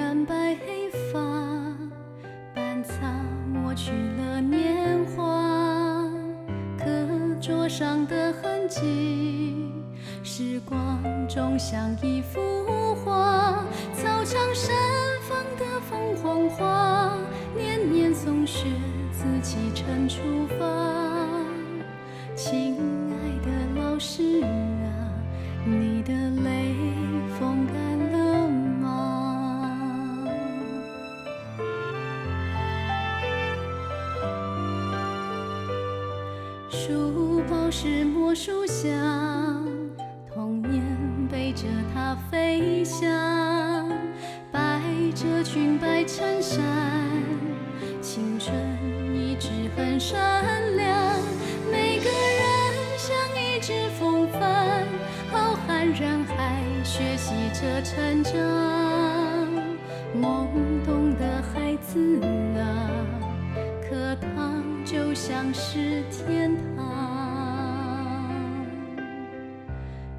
染白黑发，半擦抹去了年华，课桌上的痕迹，时光中像一幅画，操场盛放的凤凰花，年年送雪，自启程出发。亲爱的老师啊，你的泪风干了吗？书包是魔术箱，童年背着它飞翔，百褶裙摆衬衫，青春一直很闪亮。每个人像一只风帆，浩瀚人海，学习着成长。懵懂的孩子啊，课堂就像是天堂，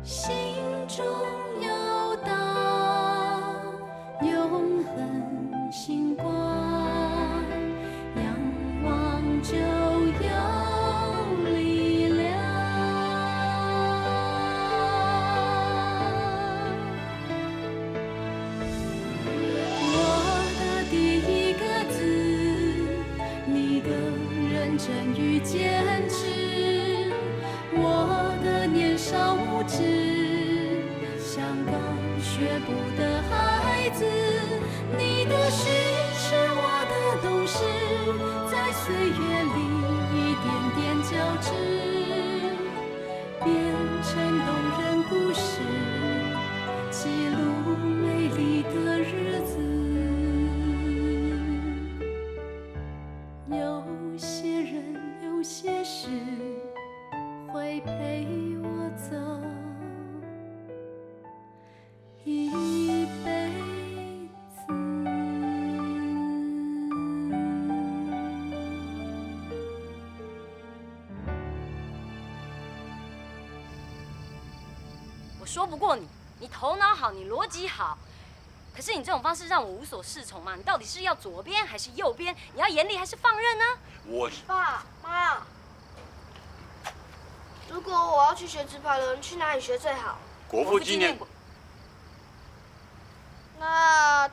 心中有道永恒星光，仰望就有力量。我的第一个字，你的认真与坚持，我的年少无知，像刚学步的孩子，你的事是我的懂事，在岁月里一点点交织，变成动人故事，记录美丽的日子。有些人，有些事，会陪我走一辈子。我说不过你，你头脑好，你逻辑好，可是你这种方式让我无所适从嘛。你到底是要左边还是右边？你要严厉还是放任呢？爸妈，如果我要去学直排轮，去哪里学最好？国父纪念馆。那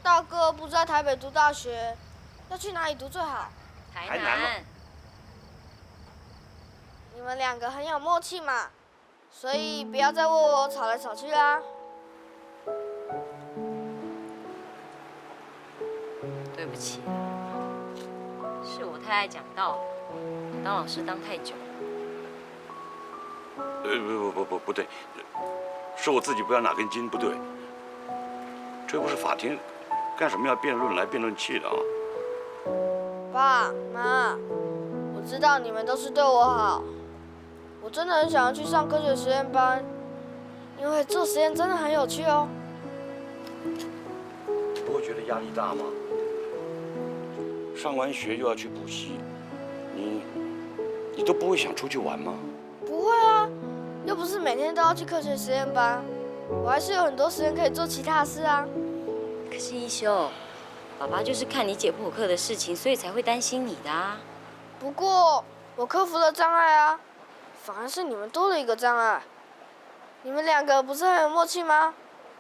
大哥不在台北读大学，要去哪里读最好？台南。你们两个很有默契嘛，所以不要再为我吵来吵去啦。对不起啊，是我太爱讲道了，当老师当太久了。不对，是我自己不知道哪根筋不对。这不是法庭，干什么要辩论来辩论去的啊？爸妈，我知道你们都是对我好，我真的很想要去上科学实验班，因为做实验真的很有趣哦。你不会觉得压力大吗？上完学又要去补习，你都不会想出去玩吗？不会啊，又不是每天都要去科学实验班，我还是有很多时间可以做其他事啊。可是一休，爸爸就是看你解剖课的事情，所以才会担心你的啊。不过我克服了障碍啊，反而是你们多了一个障碍。你们两个不是很有默契吗？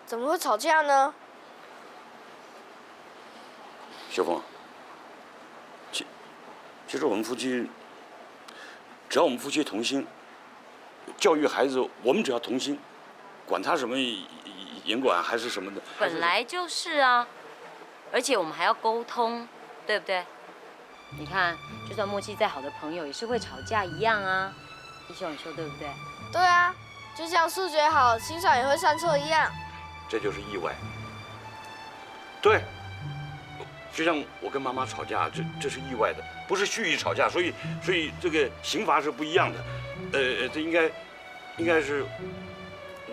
怎么会吵架呢？小凤，其实我们夫妻，只要我们夫妻同心，教育孩子，我们只要同心，管他什么严管还是什么的。本来就是啊，而且我们还要沟通，对不对？你看，就算默契再好的朋友，也是会吵架一样啊。一休，你说对不对？对啊，就像数学好，欣赏也会算错一样。这就是意外。对，就像我跟妈妈吵架，这是意外的，不是蓄意吵架，所以这个刑罚是不一样的。这应该是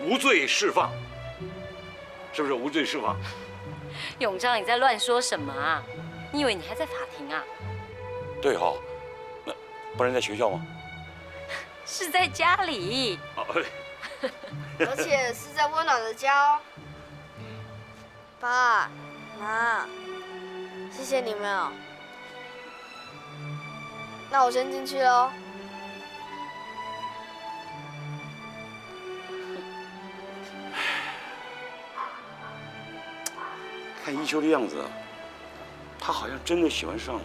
无罪释放，是不是无罪释放？永章，你在乱说什么啊？你以为你还在法庭啊？对哈，那不然在学校吗？是在家里。而且是在温暖的家哦。爸，妈，谢谢你们哦。那我先进去喽。看一休的样子，他好像真的喜欢上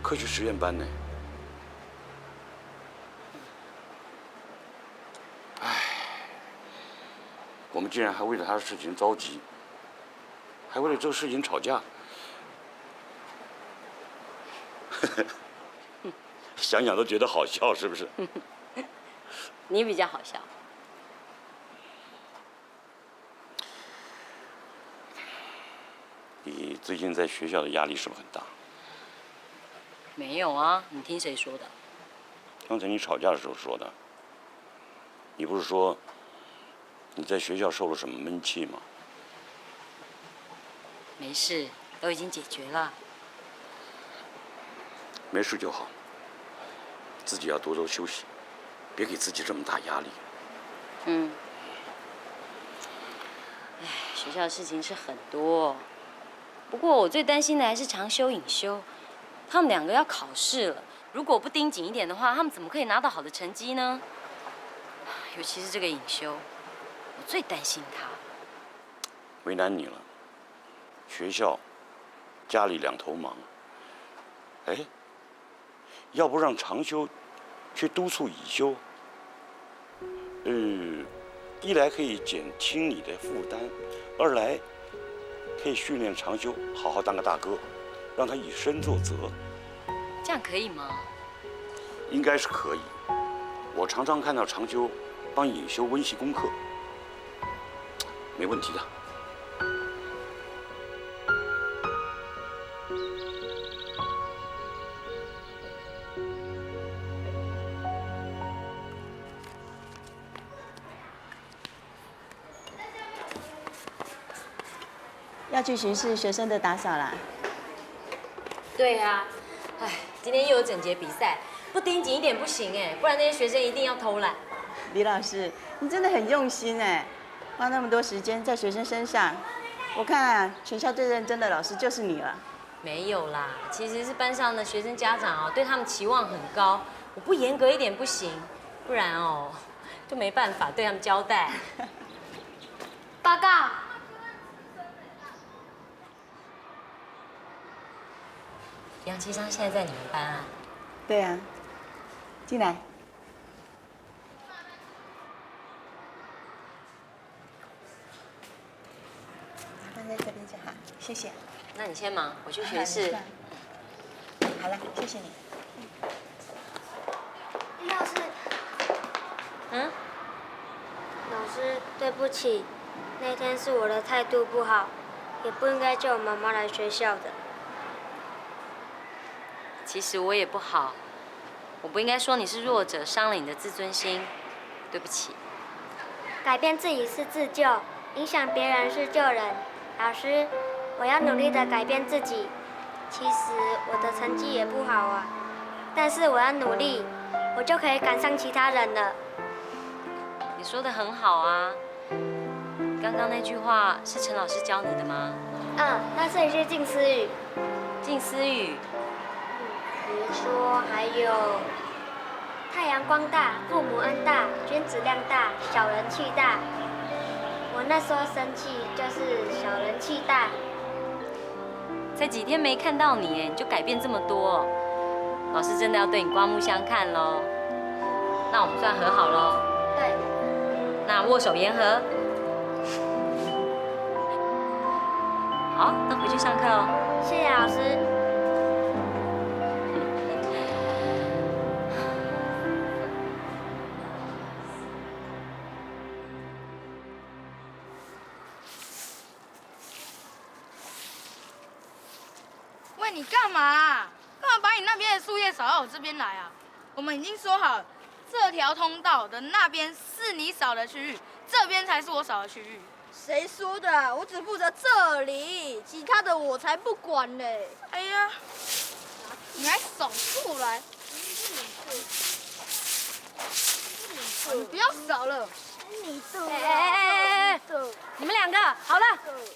科学实验班呢。唉，我们竟然还为了他的事情着急，还为了这个事情吵架。想想都觉得好笑，是不是？你比较好笑。你最近在学校的压力是不是很大？没有啊，你听谁说的？刚才你吵架的时候说的。你不是说你在学校受了什么闷气吗？没事，都已经解决了。没事就好，自己要多多休息，别给自己这么大压力。嗯。唉，学校的事情是很多，不过我最担心的还是长修、尹修，他们两个要考试了，如果不盯紧一点的话，他们怎么可以拿到好的成绩呢？尤其是这个尹修，我最担心他。为难你了，学校、家里两头忙。哎，要不让长修去督促乙修？一来可以减轻你的负担，二来可以训练长修好好当个大哥，让他以身作则。这样可以吗？应该是可以。我常常看到长修帮尹修温习功课，没问题的。要去巡视学生的打扫啦。对呀，唉，今天又有整节比赛，不盯紧一点不行哎，不然那些学生一定要偷懒。李老师，你真的很用心哎，花那么多时间在学生身上。我看啊，全校最认真的老师就是你了。没有啦，其实是班上的学生家长哦，对他们期望很高，我不严格一点不行，不然哦就没办法对他们交代。报告。杨其章现在在你们班啊？对啊，进来。放在这边就好，谢谢。那你先忙，我去巡视。好了，谢谢你。李老师，嗯？老师，对不起，那天是我的态度不好，也不应该叫我妈妈来学校的。其实我也不好，我不应该说你是弱者，伤了你的自尊心，对不起。改变自己是自救，影响别人是救人。老师，我要努力的改变自己。其实我的成绩也不好啊，但是我要努力，我就可以赶上其他人了。你说的很好啊。刚刚那句话是陈老师教你的吗？那这里是近思语。近思语。比如说还有太阳光大，父母恩大，君子量大，小人气大。我那时候生气就是小人气大。才几天没看到你，你就改变这么多，老师真的要对你刮目相看喽。那我们算和好喽？对。那握手言和。好，那回去上课喽。谢谢老师。喂，你干嘛啊？干嘛把你那边的树叶扫到我这边来啊？我们已经说好，这条通道的那边是你扫的区域，这边才是我扫的区域。谁说的？我只负责这里，其他的我才不管嘞。哎呀，你还扫出来！你不要扫了，你赌哎！你们两个好了，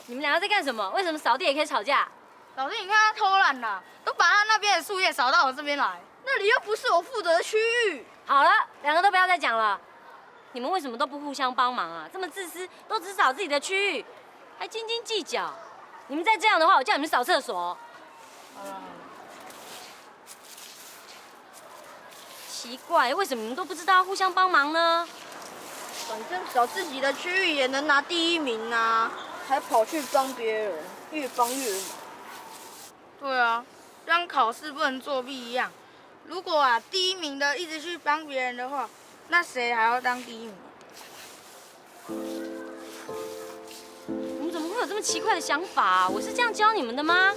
你们两个在干什么？为什么扫地也可以吵架？老弟，你看他偷懒了，都把他那边的树叶扫到我这边来，那里又不是我负责的区域。好了，两个都不要再讲了。你们为什么都不互相帮忙啊？这么自私，都只扫自己的区域，还斤斤计较。你们再这样的话，我叫你们扫厕所。奇怪，为什么你们都不知道互相帮忙呢？反正扫自己的区域也能拿第1名啊，还跑去帮别人，越帮越忙。对啊，就像考试不能作弊一样。如果第1名的一直去帮别人的话，那谁还要当第1名？你们怎么会有这么奇怪的想法啊？我是这样教你们的吗？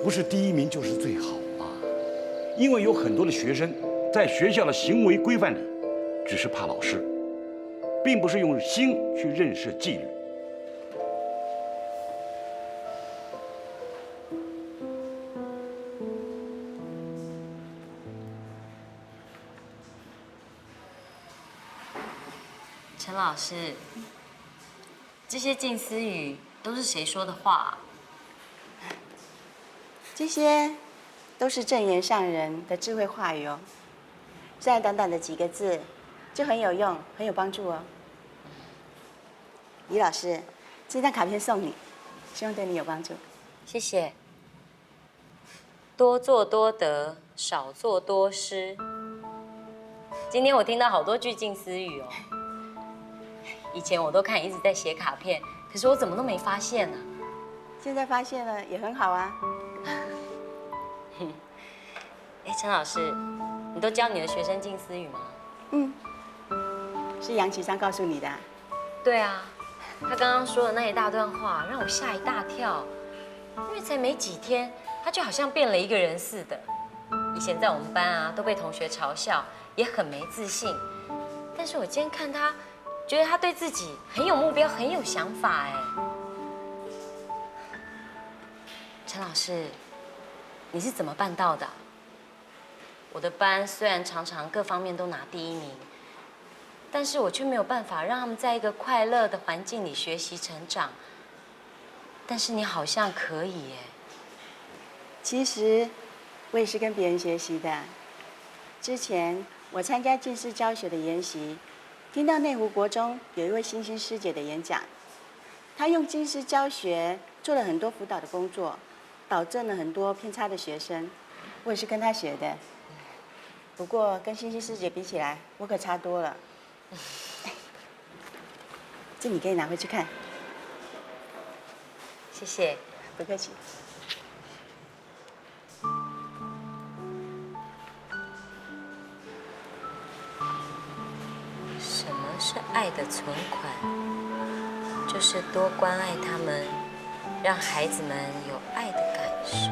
不是第1名就是最好嘛，因为有很多的学生在学校的行为规范里，只是怕老师，并不是用心去认识纪律。陈老师，这些近似语都是谁说的话？这些都是正言上人的智慧话语哦。虽然短短的几个字，就很有用，很有帮助哦。李老师，这张卡片送你，希望对你有帮助。谢谢。多做多得，少做多失。今天我听到好多句近似语哦。以前我都看你一直在写卡片，可是我怎么都没发现呢？现在发现了也很好啊。哎，陈老师，你都教你的学生近似语吗？是杨启章告诉你的啊？对啊，他刚刚说的那一大段话让我吓一大跳，因为才没几天，他就好像变了一个人似的。以前在我们班都被同学嘲笑，也很没自信。但是我今天看他，觉得他对自己很有目标，很有想法哎。陈老师，你是怎么办到的？我的班虽然常常各方面都拿第1名，但是我却没有办法让他们在一个快乐的环境里学习成长。但是你好像可以耶。其实我也是跟别人学习的。之前我参加近视教学的研习，听到内湖国中有一位欣欣师姐的演讲，她用近视教学做了很多辅导的工作，导正了很多偏差的学生。我也是跟她学的。不过跟欣欣师姐比起来，我可差多了。这你可以拿回去看。谢谢。不客气。什么是爱的存款？就是多关爱他们，让孩子们有爱的感受。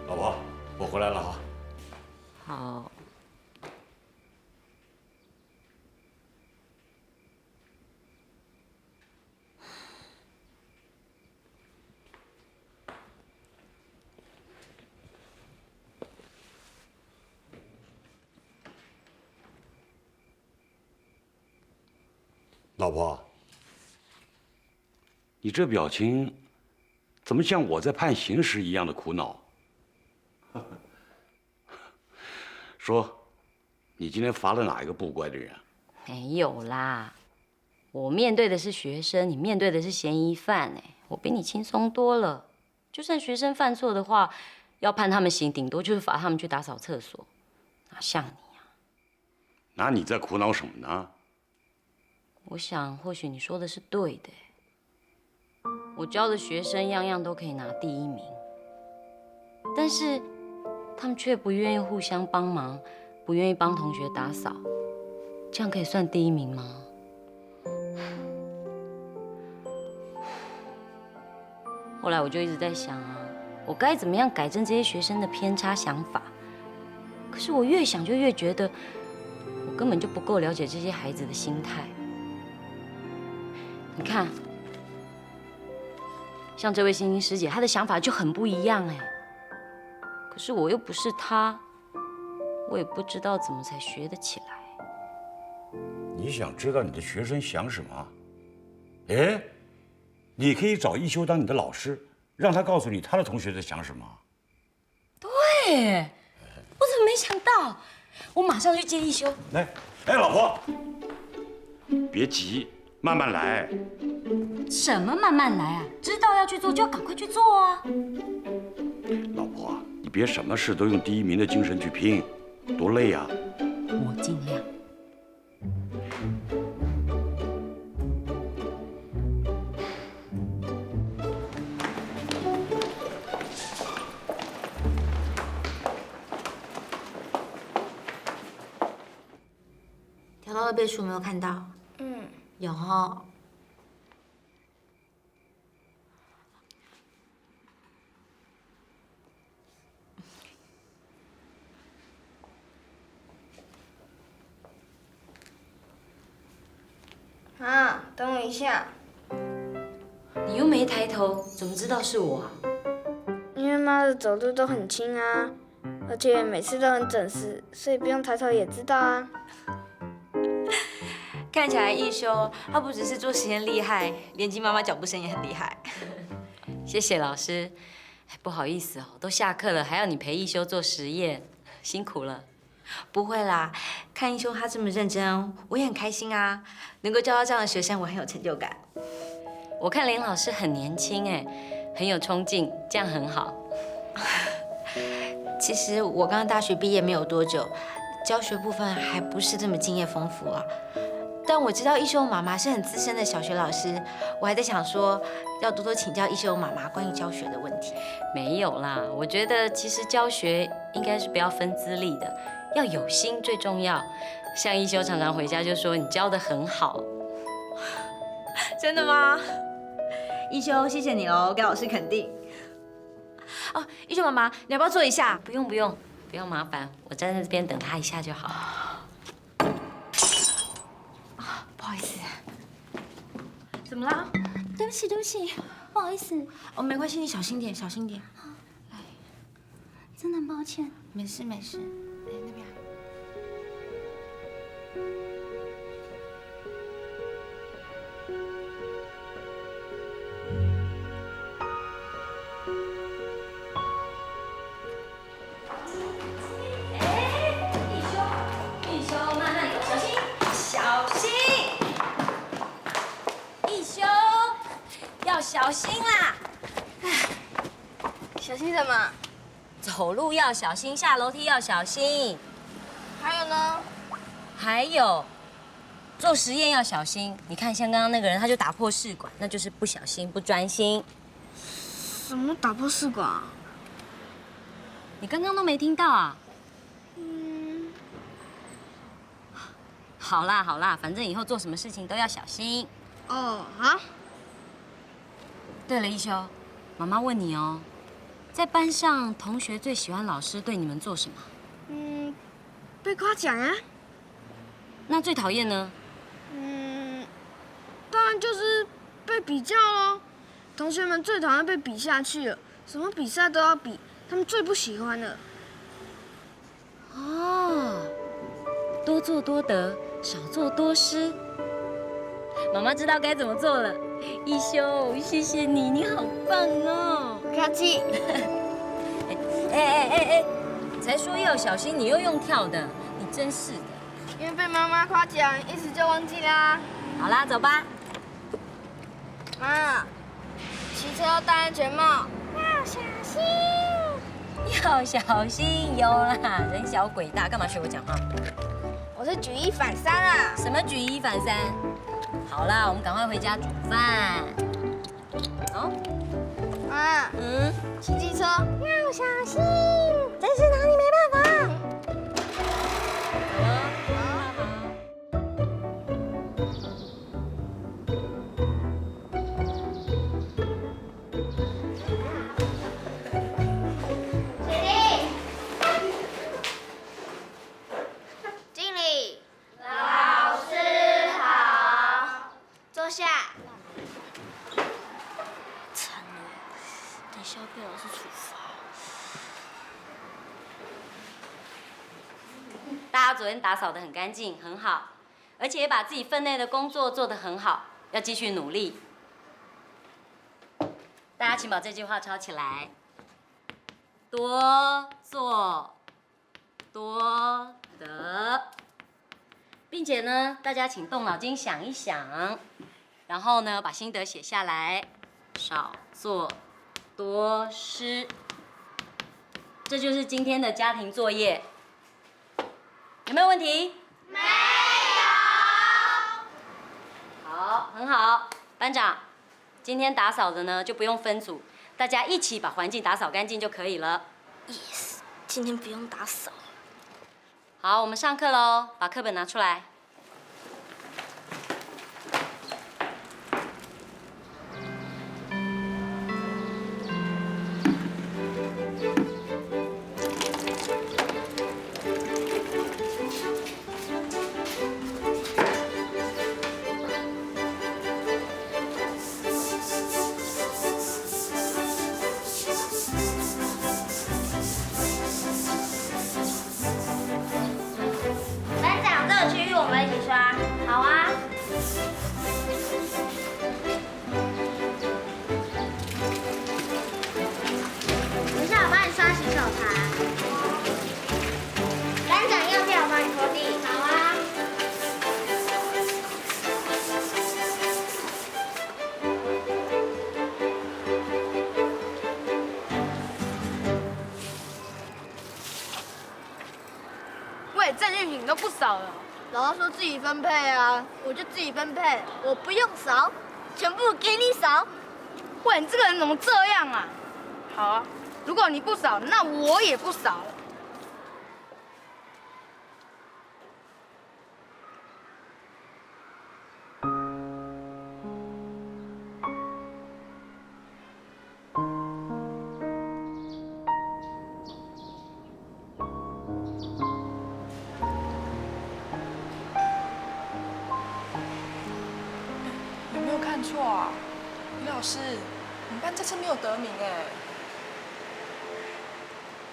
老婆，我回来了哈。好。老婆，你这表情，怎么像我在判刑时一样的苦恼？说，你今天罚了哪一个不乖的人啊？没有啦，我面对的是学生，你面对的是嫌疑犯，哎，我比你轻松多了。就算学生犯错的话，要判他们刑，顶多就是罚他们去打扫厕所，哪像你呀？那你在苦恼什么呢？我想，或许你说的是对的。我教的学生样样都可以拿第1名，但是他们却不愿意互相帮忙，不愿意帮同学打扫，这样可以算第一名吗？后来我就一直在想啊，我该怎么样改正这些学生的偏差想法？可是我越想就越觉得，我根本就不够了解这些孩子的心态。你看，像这位欣欣师姐，她的想法就很不一样哎。可是我又不是她，我也不知道怎么才学得起来。你想知道你的学生想什么？哎，你可以找一休当你的老师，让他告诉你他的同学在想什么。对，我怎么没想到？我马上去接一休。来，哎，老婆，别急，慢慢来。什么慢慢来啊？知道要去做就要赶快去做啊！老婆，你别什么事都用第一名的精神去拼，多累啊！我尽量。调到的倍数没有看到？有哦。啊，等我一下，你又没抬头，怎么知道是我啊？因为妈的走路都很轻啊，而且每次都很准时，所以不用抬头也知道啊。看起来一休他不只是做实验厉害，连金妈妈脚步声也很厉害。谢谢老师。哎，不好意思哦，都下课了，还要你陪一休做实验，辛苦了。不会啦，看一休他这么认真，我也很开心啊。能够教到这样的学生，我很有成就感。我看林老师很年轻哎，很有冲劲，这样很好。其实我刚刚大学毕业没有多久，教学部分还不是这么经验丰富啊。但我知道一休妈妈是很资深的小学老师，我还在想说要多多请教一休妈妈关于教学的问题。没有啦，我觉得其实教学应该是不要分资历的，要有心最重要。像一休常常回家就说你教得很好。真的吗？一休，谢谢你喽，给老师肯定。哦，一休妈妈，你要不要坐一下？不用不用，不用麻烦，我站在这边等他一下就好。不好意思，怎么啦？对不起，对不起，不好意思，哦，没关系，你小心点，小心点。真的很抱歉。没事没事。哎，那边。小心啦！小心什么？走路要小心，下楼梯要小心。还有呢？还有，做实验要小心。你看，像刚刚那个人，他就打破试管，那就是不小心、不专心。什么打破试管啊？你刚刚都没听到啊？好啦好啦，反正以后做什么事情都要小心。哦，好。对了，一休，妈妈问你哦，在班上同学最喜欢老师对你们做什么？被夸奖啊。那最讨厌呢？当然就是被比较咯。同学们最讨厌被比下去了，什么比赛都要比，他们最不喜欢了。哦，多做多得，少做多失。妈妈知道该怎么做了。一休，谢谢你，你好棒哦！不客气。哎，才说要小心，你又用跳的，你真是的。因为被妈妈夸奖，一时就忘记啦。好啦，走吧。妈，骑车要戴安全帽，要小心。要小心，有啦，人小鬼大，干嘛学我讲话？我是举一反三啊。什么举一反三？好啦，我们赶快回家煮饭。哦。妈，骑机车要小心，真是拿你没办法。经理，老师好，坐下。惨了，等一下要被老师处罚。大家昨天打扫得很干净，很好，而且也把自己分内的工作做得很好，要继续努力。大家请把这句话抄起来：多做多得，并且呢，大家请动脑筋想一想，然后呢，把心得写下来，少做多失。这就是今天的家庭作业，有没有问题？没有。好，很好，班长，今天打扫的呢就不用分组，大家一起把环境打扫干净就可以了。Yes， 今天不用打扫。好，我们上课喽，把课本拿出来。班长，这个区域我们一起刷。好啊。等一下，我帮你刷洗手台。班长，要不要我帮你拖地？好啊。喂，证据品都不少了。老师说自己分配啊，我就自己分配，我不用扫，全部给你扫。喂，你这个人怎么这样啊？好啊，如果你不扫，那我也不扫了。有没有看错啊？李老师，我们班这次没有得名哎。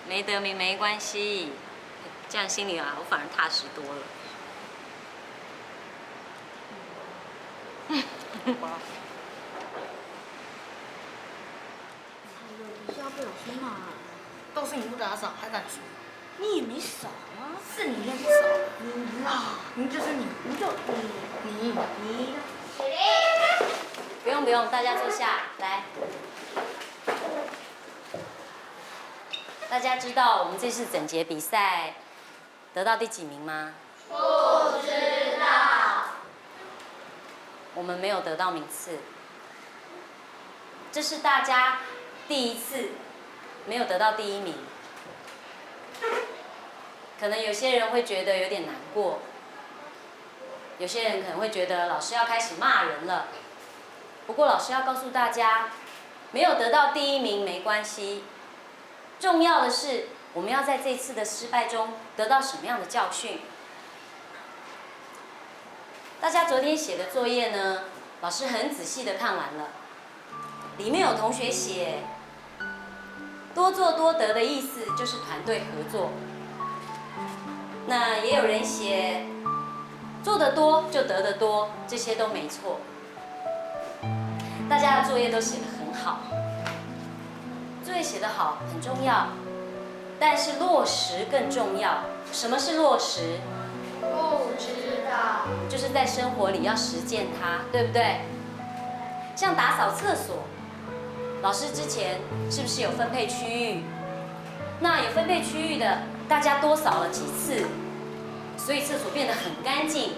没得名没关系，这样心里啊，我反而踏实多了。你是要被老师骂啊？都是你不打扫，还敢说？你也没扫啊。是你先不扫，你啦，你就是你，你就你。不用不用，大家坐下来。大家知道我们这次整洁比赛得到第几名吗？不知道。我们没有得到名次，这是大家第一次没有得到第一名。可能有些人会觉得有点难过，有些人可能会觉得老师要开始骂人了。不过老师要告诉大家，没有得到第一名没关系，重要的是我们要在这次的失败中得到什么样的教训。大家昨天写的作业呢，老师很仔细的看完了，里面有同学写多做多得的意思就是团队合作，那也有人写做得多就得得多，这些都没错。大家的作业都写得很好，作业写得好很重要，但是落实更重要。什么是落实？不知道。就是在生活里要实践它，对不对？像打扫厕所，老师之前是不是有分配区域？那有分配区域的，大家多扫了几次，所以厕所变得很干净，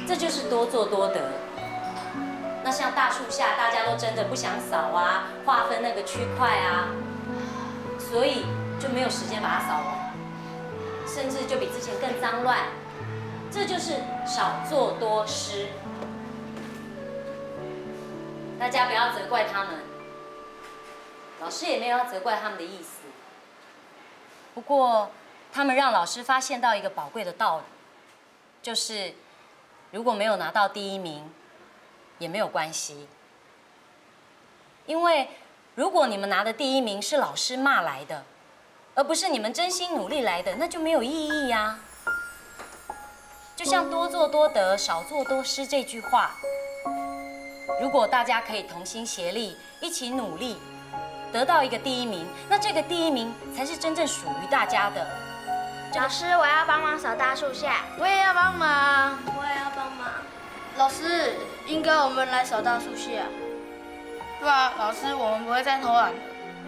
这就是多做多得。那像大树下，大家都争着不想扫啊，划分那个区块啊，所以就没有时间把它扫完，甚至就比之前更脏乱。这就是少做多失。大家不要责怪他们，老师也没有要责怪他们的意思。不过，他们让老师发现到一个宝贵的道理，就是如果没有拿到第1名，也没有关系。因为如果你们拿的第1名是老师骂来的，而不是你们真心努力来的，那就没有意义呀。就像多做多得，少做多失这句话，如果大家可以同心协力，一起努力，得到一个第1名，那这个第1名才是真正属于大家的。老师，我要帮忙扫大树下。我也要帮忙。我也要帮忙。老师，应该我们来扫大树下。对啊，老师，我们不会再偷懒了。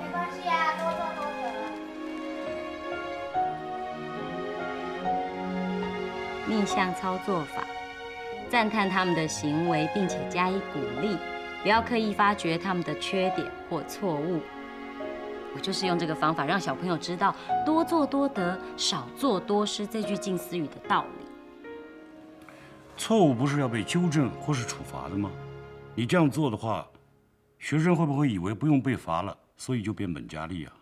没关系啊，多做多得。逆向操作法，赞叹他们的行为，并且加以鼓励，不要刻意发掘他们的缺点或错误。我就是用这个方法让小朋友知道“多做多得，少做多失”这句近似语的道理。错误不是要被纠正或是处罚的吗？你这样做的话，学生会不会以为不用被罚了，所以就变本加厉啊？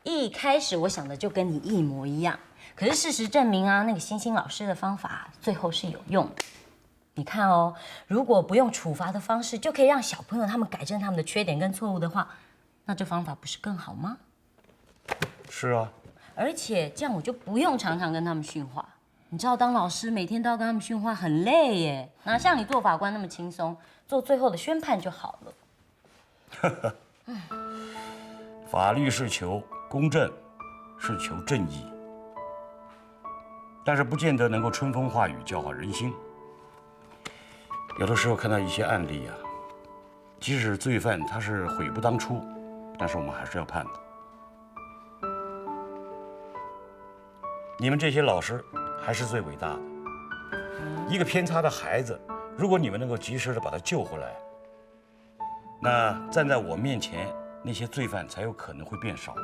一开始我想的就跟你一模一样，可是事实证明啊，那个星星老师的方法最后是有用的。你看哦，如果不用处罚的方式，就可以让小朋友他们改正他们的缺点跟错误的话，那这方法不是更好吗？是啊，而且这样我就不用常常跟他们训话。你知道，当老师每天都要跟他们训话，很累耶。哪像你做法官那么轻松，做最后的宣判就好了。法律是求公正，是求正义，但是不见得能够春风化雨，教化人心。有的时候看到一些案例啊，即使罪犯他是悔不当初，但是我们还是要判的。你们这些老师还是最伟大的。一个偏差的孩子，如果你们能够及时的把他救回来，那站在我面前那些罪犯才有可能会变少。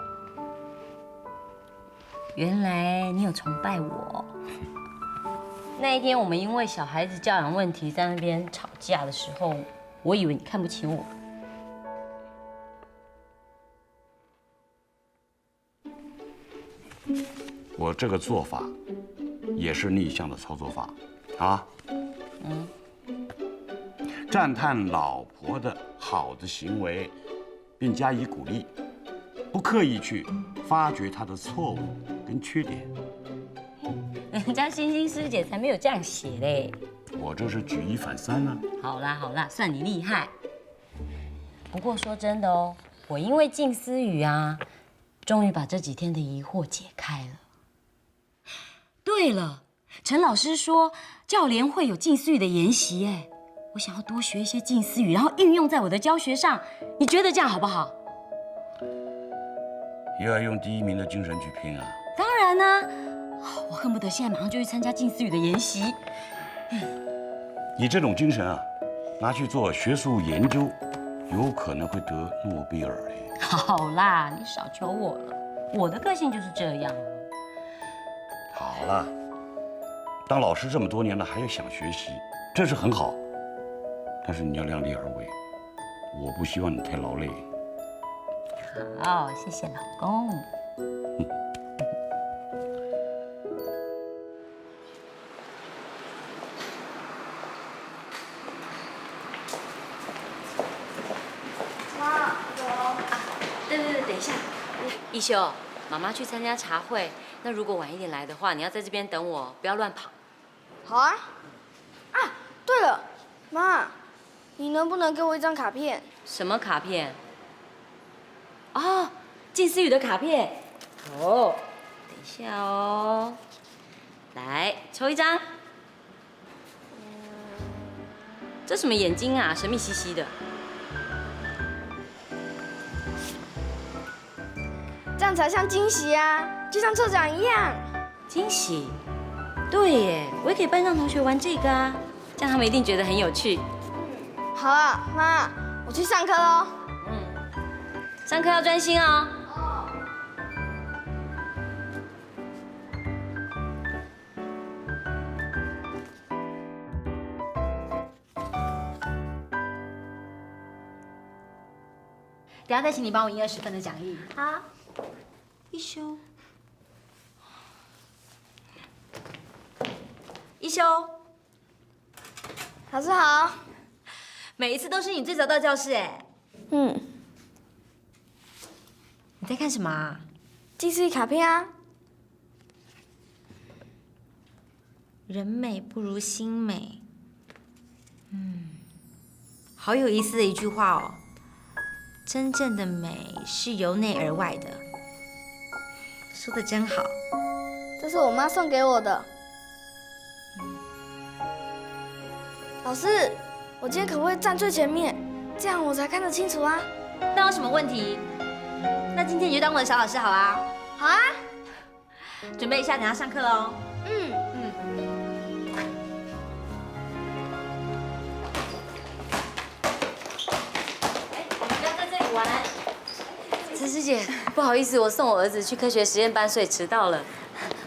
原来你有崇拜我。那一天我们因为小孩子教养问题在那边吵架的时候，我以为你看不起我。我这个做法也是逆向的操作法啊。赞叹老婆的好的行为，并加以鼓励，不刻意去发掘她的错误跟缺点。人家星星师姐才没有这样写嘞。我这是举一反三啊。好啦好啦，算你厉害。不过说真的哦，我因为近似语啊，终于把这几天的疑惑解开了。对了，陈老师说教联会有近似语的研习，哎，我想要多学一些近似语，然后运用在我的教学上。你觉得这样好不好？又要用第一名的精神去拼啊！当然啦，我恨不得现在马上就去参加近似语的研习。你这种精神啊，拿去做学术研究，有可能会得诺贝尔嘞。好啦，你少求我了，我的个性就是这样。好了，当老师这么多年了，还有想学习，这是很好。但是你要量力而为，我不希望你太劳累。好，谢谢老公。妈，对，等一下，一休，妈妈去参加茶会，那如果晚一点来的话，你要在这边等我，不要乱跑。好啊。啊，对了，妈，你能不能给我一张卡片？什么卡片？哦，近似语的卡片。哦，等一下哦，来抽一张。这什么眼睛啊，神秘兮兮的。这样才像惊喜啊，就像抽奖一样。惊喜？对耶，我也可以班上同学玩这个啊，这样他们一定觉得很有趣。好了，妈，我去上课喽。上课要专心哦。等下再请你帮我赢20分的奖励。好，一休，一休，老师好。每一次都是你最早到教室哎。你在看什么啊？记事卡片啊。人美不如心美。好有意思的一句话哦。真正的美是由内而外的，说的真好。这是我妈送给我的。老师，我今天可不可以站最前面？这样我才看得清楚啊。那有什么问题？那今天你就当我的小老师好啦。好啊。准备一下，等下上课喽。陈师姐，不好意思，我送我儿子去科学实验班，所以迟到了，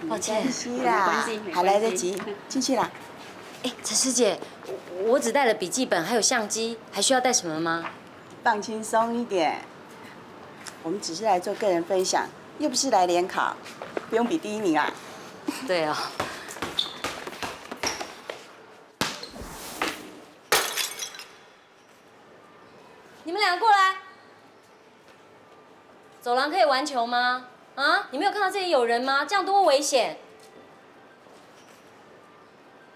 抱歉。没关系啦，还来得及，进去啦。哎，陈师姐，我只带了笔记本还有相机，还需要带什么吗？放轻松一点，我们只是来做个人分享，又不是来联考，不用比第1名啊。对哦。你们俩过来。走廊可以玩球吗？啊，你没有看到这里有人吗？这样多危险！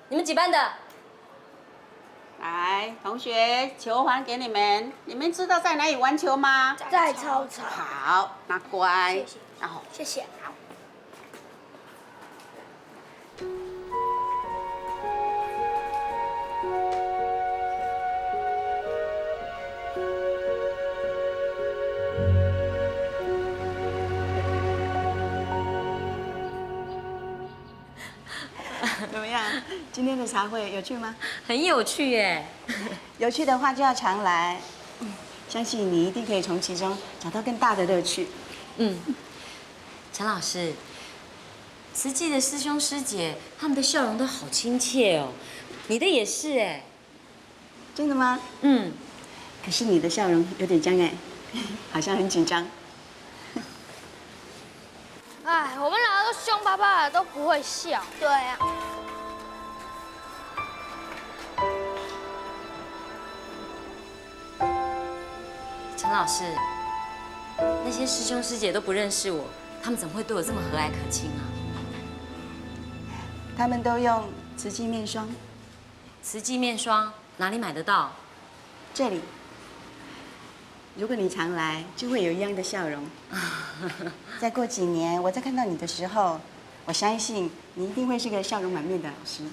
你们几班的？来，同学，球还给你们。你们知道在哪里玩球吗？在操场。好，那乖。谢谢。然后，谢谢。怎么样？今天的茶会有趣吗？很有趣耶！有趣的话就要常来，相信你一定可以从其中找到更大的乐趣。陈老师，慈济的师兄师姐，他们的笑容都好亲切哦，你的也是哎。真的吗？可是你的笑容有点僵哎，好像很紧张。哎，我们两个都凶巴巴的，都不会笑。对啊。陈老师，那些师兄师姐都不认识我，他们怎么会对我这么和蔼可亲啊？他们都用慈济面霜。慈济面霜哪里买得到？这里。如果你常来，就会有一样的笑容。再过几年，我再看到你的时候，我相信你一定会是个笑容满面的老师。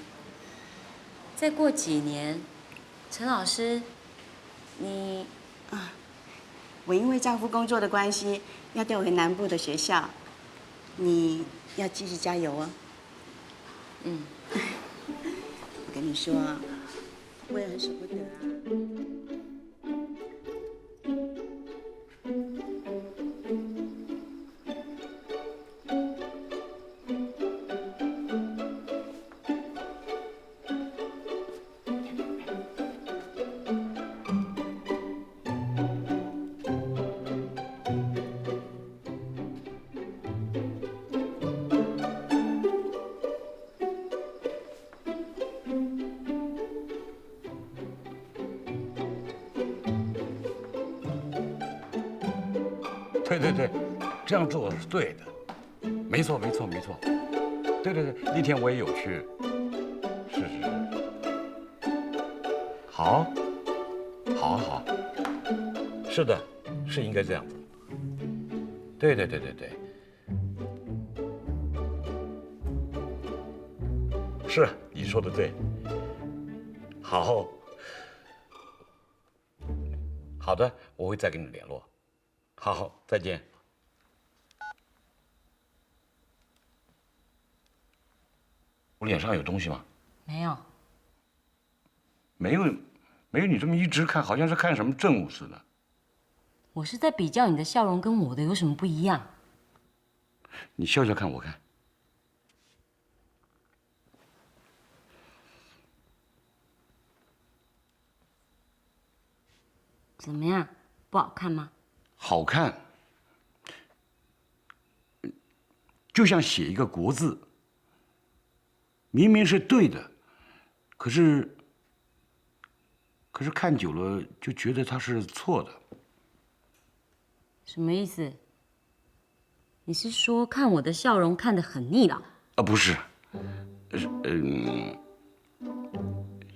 再过几年，陈老师，你我因为丈夫工作的关系，要调回南部的学校，你要继续加油哦。我跟你说，我也很舍不得啊。对，这样做是对的，没错。对，那天我也有去，是，好，是的，是应该这样子，对，是你说的对，好的，我会再跟你联络。好，再见。我脸上有东西吗？没有。没有你这么一直看，好像是看什么证物似的。我是在比较你的笑容跟我的有什么不一样。你笑笑看，我看。怎么样？不好看吗？好看，就像写一个国字，明明是对的，可是看久了就觉得它是错的。什么意思？你是说看我的笑容看得很腻了？不是，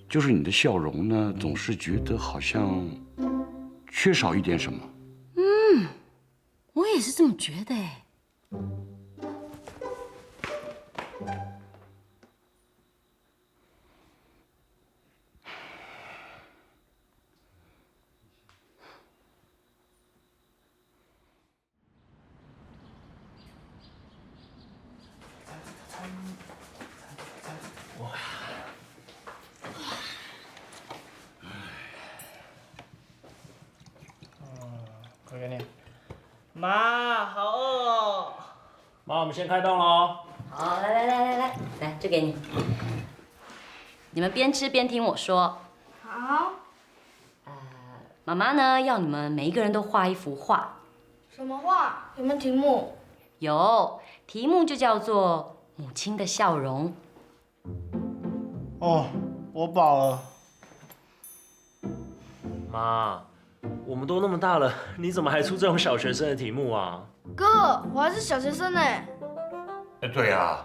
就是你的笑容呢，总是觉得好像缺少一点什么。我也是这么觉得哎。我给你。妈，好饿哦！妈，我们先开动喽。好，来，这给你。你们边吃边听我说。好。妈妈呢要你们每一个人都画一幅画。什么画？有没有题目？有，题目就叫做《母亲的笑容》。哦，我饱了。妈，我们都那么大了，你怎么还出这种小学生的题目啊？哥，我还是小学生呢。对呀，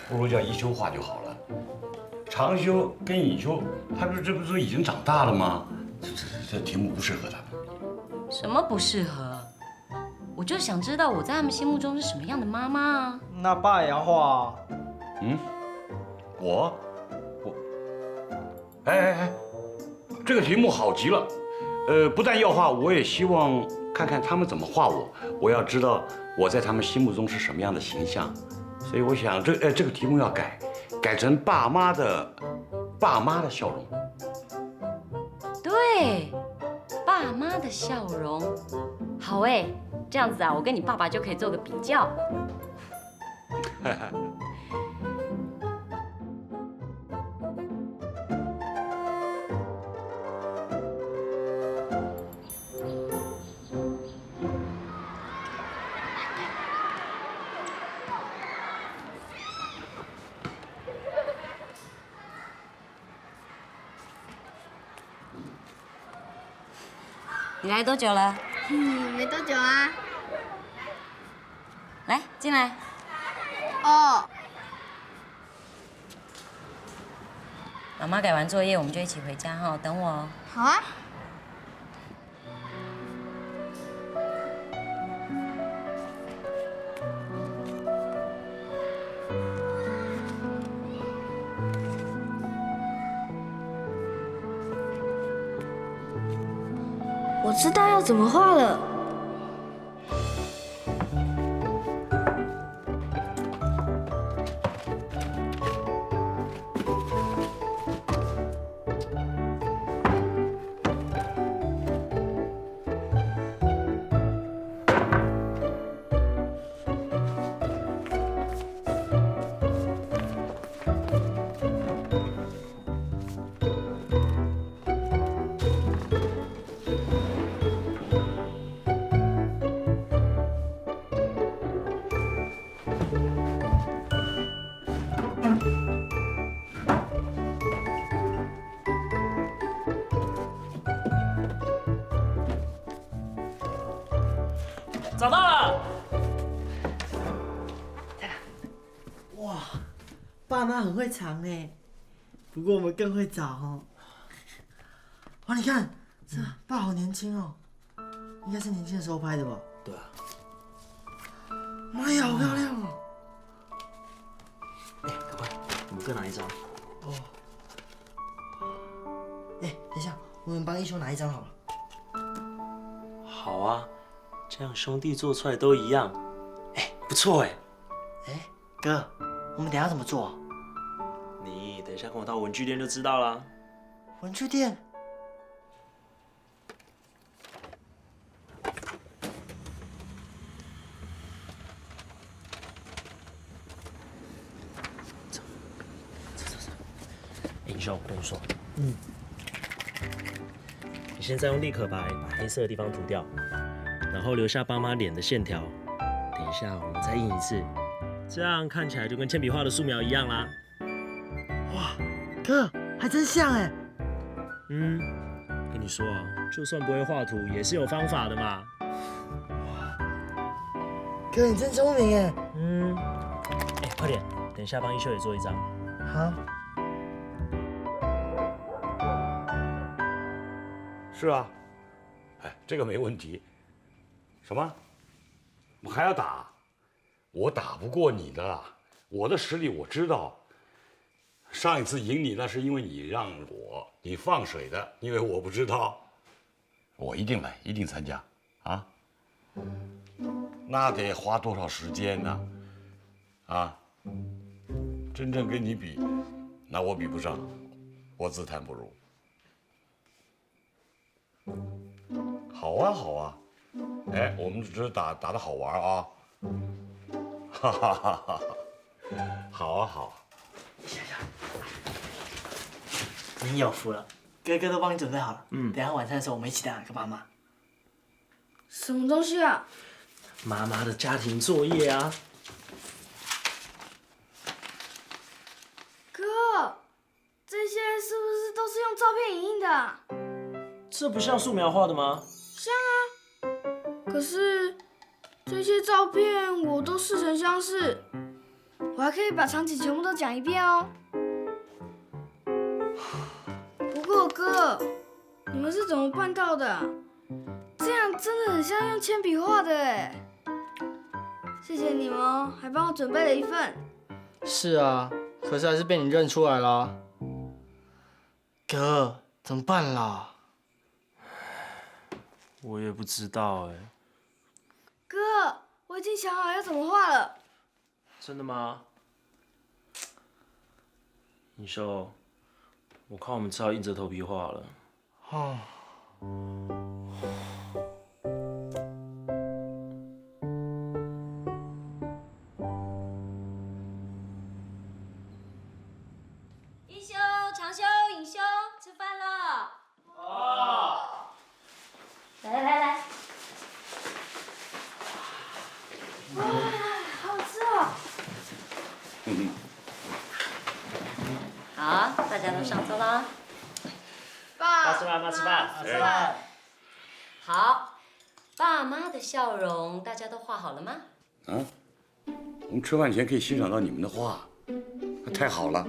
不如叫一休画就好了。长修跟尹修，这不是已经长大了吗？这题目不适合他们。什么不适合？我就想知道我在他们心目中是什么样的妈妈啊。那爸也要画啊。我，哎，这个题目好极了。不但要画，我也希望看看他们怎么画我。我要知道我在他们心目中是什么样的形象。所以我想，这个题目要改成爸妈的笑容。对，爸妈的笑容。好哎，这样子啊，我跟你爸爸就可以做个比较。你来多久了？没多久啊。来，进来。哦。妈妈改完作业，我们就一起回家哈，等我哦。好啊。我知道要怎么画了。找到了！哇，爸妈很会藏哎，不过我们更会找哦。哇，你看这爸好年轻哦，应该是年轻的时候拍的吧？对啊。妈呀，好漂亮哦！哎，赶快，我们各拿一张。哦。哎，等一下，我们帮一休拿一张好了。好啊。这样兄弟做出来都一样，哎，不错哎。哎，哥，我们等一下怎么做？你等一下跟我到文具店就知道了。文具店？修，我跟你说，你现在用立可白把黑色的地方涂掉，然后留下爸妈脸的线条。等一下我们再印一次，这样看起来就跟铅笔画的素描一样啦。哇，哥，还真像哎。跟你说啊，就算不会画图，也是有方法的嘛。哥，你真聪明哎。快点，等一下帮一休也做一张。好。是啊，哎，这个没问题。什么？我还要打？我打不过你的，我的实力我知道。上一次赢你那是因为你让我，你放水的，因为我不知道。我一定来，一定参加，啊？那得花多少时间呢？啊？真正跟你比，那我比不上，我自叹不如。好啊，好啊，哎，我们只是打得好玩啊，哈哈哈哈！好啊，好啊。想想，你有福了，哥哥都帮你准备好了。等一下晚餐的时候我们一起打给爸妈。什么东西啊？妈妈的家庭作业啊。哥，这些是不是都是用照片影印的啊？这不像素描画的吗？像啊，可是这些照片我都似曾相识，我还可以把场景全部都讲一遍哦。不过哥，你们是怎么办到的啊？这样真的很像用铅笔画的哎。谢谢你们哦，还帮我准备了一份。是啊，可是还是被你认出来了。哥，怎么办啦？我也不知道哎。哥，我已经想好要怎么画了。真的吗？你说，我看我们只好硬着头皮画了。哦。一休、长休、尹休，吃饭了。来。哇，好吃哦！好，大家都上桌啦。爸吃饭，妈吃饭，吃饭。好，爸妈的笑容大家都画好了吗？啊，我们吃饭前可以欣赏到你们的画，那太好了。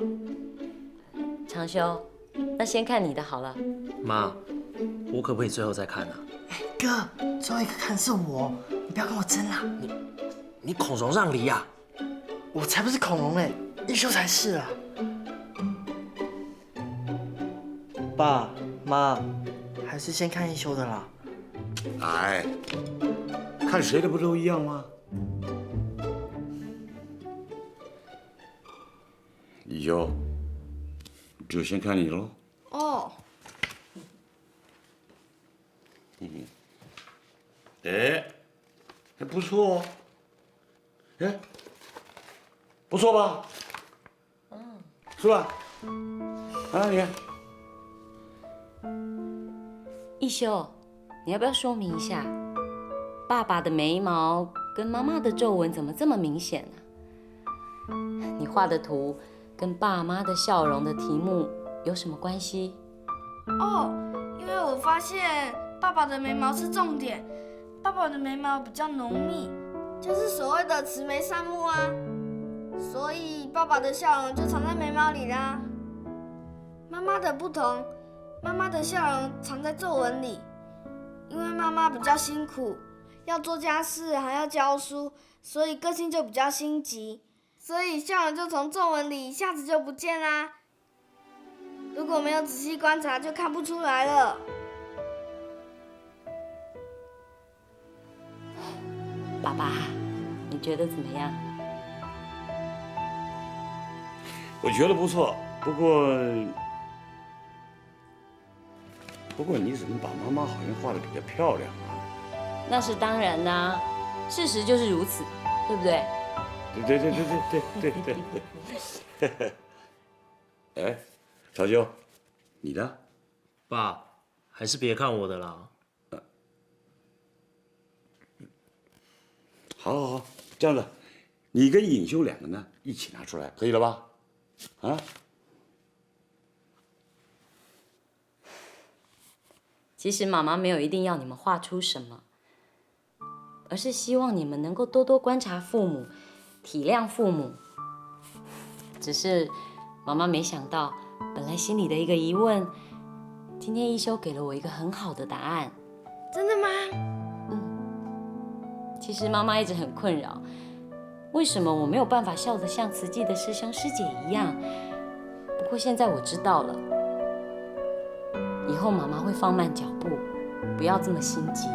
长修，那先看你的好了。妈，我可不可以最后再看啊？哥，最后一个看是我，你不要跟我争啦。你孔融让梨呀？我才不是恐龙嘞，一休才是啊。爸妈，还是先看一休的啦。哎，看谁的不都一样吗？一休，就先看你喽。哦。哎，还不错哦。哎，不错吧？是吧？啊，你看。一休，你要不要说明一下，爸爸的眉毛跟妈妈的皱纹怎么这么明显呢？你画的图跟爸妈的笑容的题目有什么关系？哦，因为我发现爸爸的眉毛是重点，爸爸的眉毛比较浓密，就是所谓的慈眉善目啊，所以爸爸的笑容就藏在眉毛里啦。妈妈的不同，妈妈的笑容藏在皱纹里，因为妈妈比较辛苦，要做家事还要教书，所以个性就比较心急，所以笑容就从皱纹里一下子就不见啦。如果没有仔细观察，就看不出来了。爸爸，你觉得怎么样？我觉得不错，不过你怎么把妈妈好像画得比较漂亮啊？那是当然啦，事实就是如此，对不对？对。哎，曹修，你的？爸，还是别看我的啦。好，这样子，你跟尹修两个呢一起拿出来，可以了吧？啊？其实妈妈没有一定要你们画出什么，而是希望你们能够多多观察父母，体谅父母。只是妈妈没想到，本来心里的一个疑问，今天一休给了我一个很好的答案。真的吗？其实妈妈一直很困扰，为什么我没有办法笑得像慈济的师兄师姐一样？不过现在我知道了，以后妈妈会放慢脚步，不要这么心急，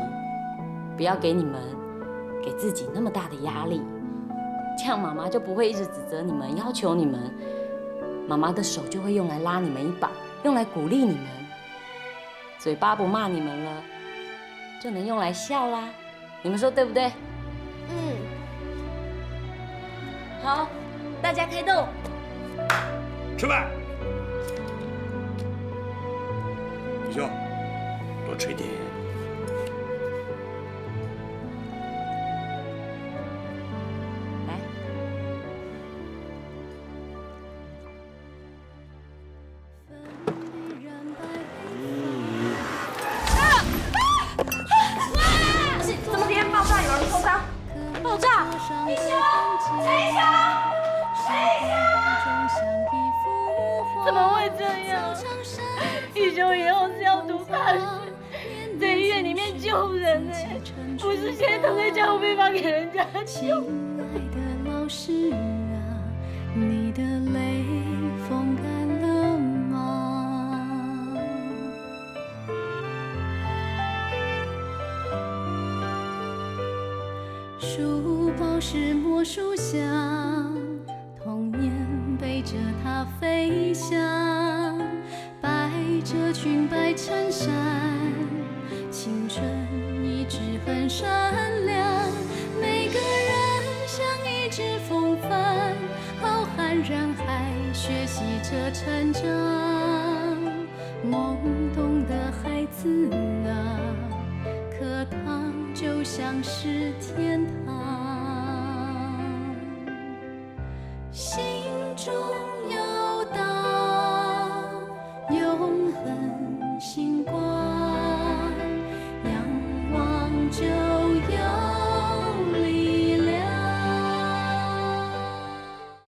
不要给自己那么大的压力，这样妈妈就不会一直指责你们，要求你们，妈妈的手就会用来拉你们一把，用来鼓励你们，嘴巴不骂你们了，就能用来笑啦。你们说对不对？好，大家开动，吃饭。尹修，多吃一点。来。怎么连爆炸有人受伤？爆炸！一休，一休，怎么会这样？一休以后是要读大学，在医院里面救人呢，不是现在躺在家务被发给人家救。亲爱的老师啊，你的泪风干了吗？书包是魔术箱，童年背着它飞翔，百褶裙摆衬衫，青春一直很闪亮。每个人像一只风帆，浩瀚人海，学习着成长。懵懂的孩子啊，课堂就像是天堂，心中有